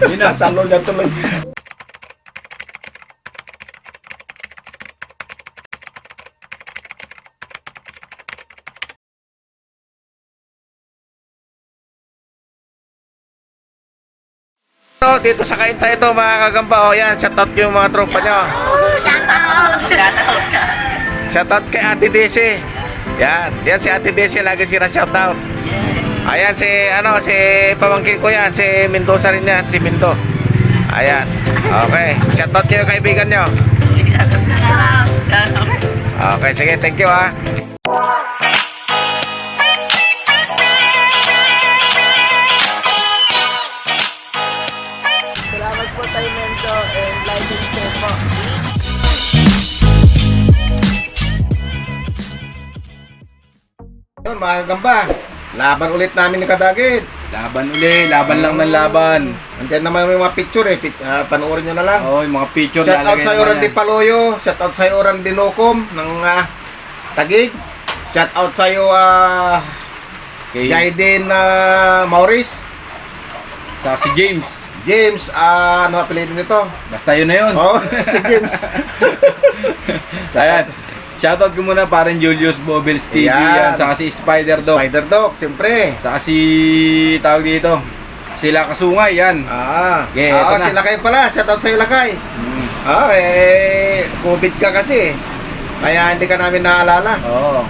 Yun na. Nasalo niya tuloy. Dito sa Kainta ito mga kagamba, oh yan, shoutout yung mga tropa nyo. Shoutout kay Ate Desi. Yan si Ate Desi, lagi sila shoutout. Ayan si pamangkin ko yan, si Mendoza rin yan, si Mindo. Ayan, okay, shoutout nyo yung kaibigan nyo. Okay, sige, thank you ha. Salamat po tayo Mendo and like and share po. Yun mga gamba, laban ulit namin ni Kadagit. Laban uli, laban lang ng laban. Andiyan naman yung mga picture panoorin nyo na lang. Oh, yung mga picture Shout out lalagay sa naman Randy yan. Paloyo, shout out sa Randy Nokom ng Taguig. Shout out sa iyo Kay Jaiden Maurice. sa si James. James, ano apelido nito? Basta yun na yun. Oh, si James. Ayan. Shoutout ko muna parang Julius Bobels TV yan. Ayan. Saka si Spider Dog. Spider Dog, siyempre. Saka si tawag dito. Sila Kasungay yan. Okay, eto na. Si Lakay pala. Shout out sa iyo, Lakay. COVID ka kasi. Kaya hindi ka namin naalala. Oo.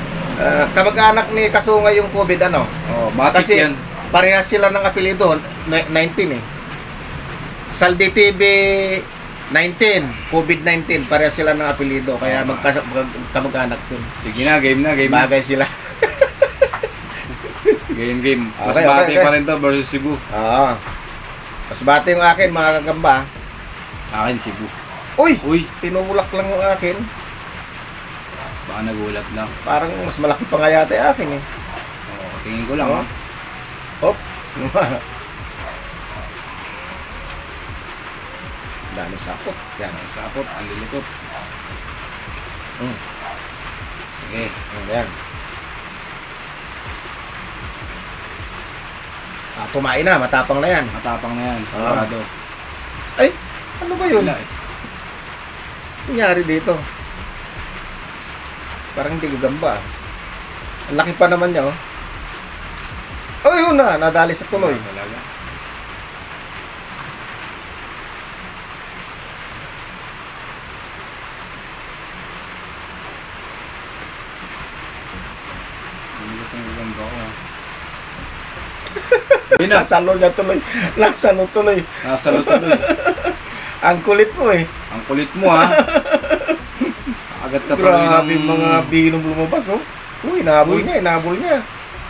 Kamag-anak ni Kasungay yung COVID ano? Oh, matik Kasi yan. parehas sila ng apelido, 19 eh. Saldi TV 19, COVID-19, parehas sila ng apelido, kaya kamag-anak yun. Sige na, game na, game na. Bagay sila. Game. Mas Okay, bati okay. pa rin to versus Cebu. Oo. Mas bati yung akin, mga kagamba. Akin Cebu. Uy! Uy, Tinulak lang yung akin. baka nagulat lang. Parang mas malaki pa nga yata yung akin eh. Oh, tingin ko lang Oh. ha. Hop! Daming sapot. Yan. Ang sapot, ang lilikot. Sige. Yan. Kumain na, matapang na yan. Matapang na yan. Ah. Sigurado. Ay, ano ba yun? Wala eh. Nangyari dito? Parang hindi gagamba. Ang laki pa naman niya, oh. Oh, yun na, nadali sa tuloy. Talaga. Hindi ko itong ko ha. Yun na. Nasalo niya tuloy. Nasalo tuloy. Nasa lutuloy. Ang kulit mo eh. Ang kulit mo ha. Agad ka tuloy Grabe ng yung mga bilong lumabas, oh. Uy, inahabol Uy. niya, inahabol niya.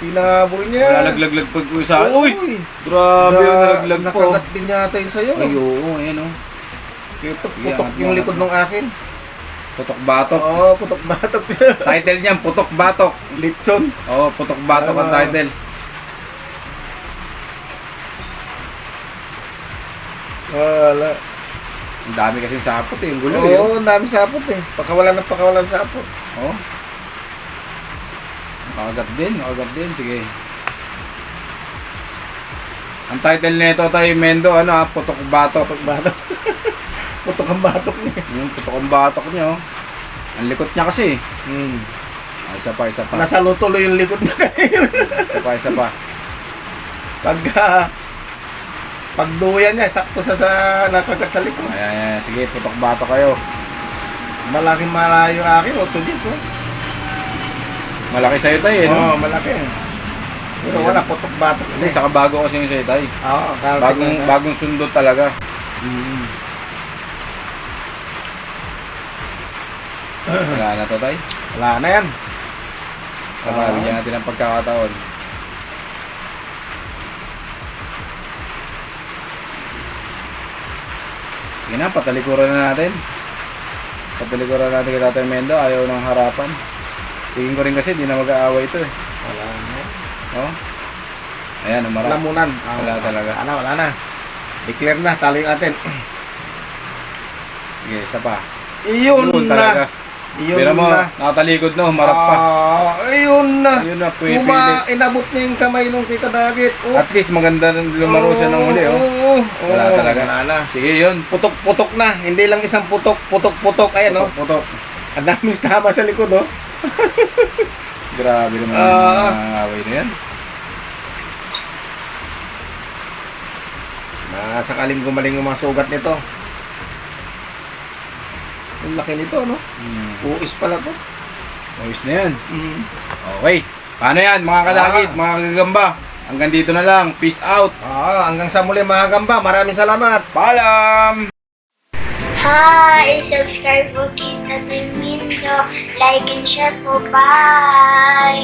Inahabol niya. Nalaglag pag ko sa akin. Uy! Uy! Grabe yung nalaglag po. Nakagat din yata yun sa'yo. Ay, oo, ayan o. Ito, Yan, putok yung yan. likod ng akin. Putok batok. Oo, putok batok. Title niyan, Putok Batok. Lechon. Oo, Putok Batok ang Tama. title. Wala. Ang dami kasing sapot eh, yung gulo Oo, eh. ang dami sapot eh. Pakawalan sapot. Oo. Nakagat din, sige. Ang title nito tayo, Mendo, ano ha, Putok Batok. Putok batok. Putok ang batok niya. Yung Putok ang batok niya, oh. Ang likot niya kasi. Ah, isa pa. Nasalo tuloy yung likod na kayo. Isa pa. Pagduyan niya, sakto sa nakagat sa likod. Ayan, sige, Putok Batok kayo. Malaking malayo akin, 8 days, oh. Malaki sa'yo tayo eh, no? Oo, malaki. Pero wala, putok batok. Hindi, saka bago kasi yung sa'yo tayo. Oo, Bagong sundot talaga. Wala na to tayo. Wala na yan. Saka bigyan natin ang pagkakataon. Sige na, patalikuran na natin. Patalikuran natin kay Tatay Mendo. Ayaw ng harapan. Tingin ko rin kasi, di na mag-aaway ito eh. Wala na. Oh. Ayan, umarap. Lamunan. Wala talaga. Wala na. Declare na, talo yung atin. Sige, isa pa. Iyon talaga. na. Iyon Pero mo, na. nakatalikod no, humarap pa. Ayun na. Ayun na, pumipilit. Inabot niya yung kamay nung kay Kadagit. Oh. At least maganda lumaro siya ng huli, oh. Oo, Wala talaga. Wala na. Sige yun. Putok-putok na. Hindi lang isang putok. Putok-putok. Ayan, no? Putok. Ang daming tama sa likod, oh. Grabe naman Ah. ang away na yan. Sakaling gumaling yung mga sugat nito. Ang laki nito, no? Uis pala to. Ayos na yan. Okay. Paano yan mga kadagit, mga kagamba? Hanggang dito na lang. Peace out. Hanggang sa muli mga gamba. Maraming salamat. Paalam! Hi! Subscribe po kita Mindo. Like and share po. Bye!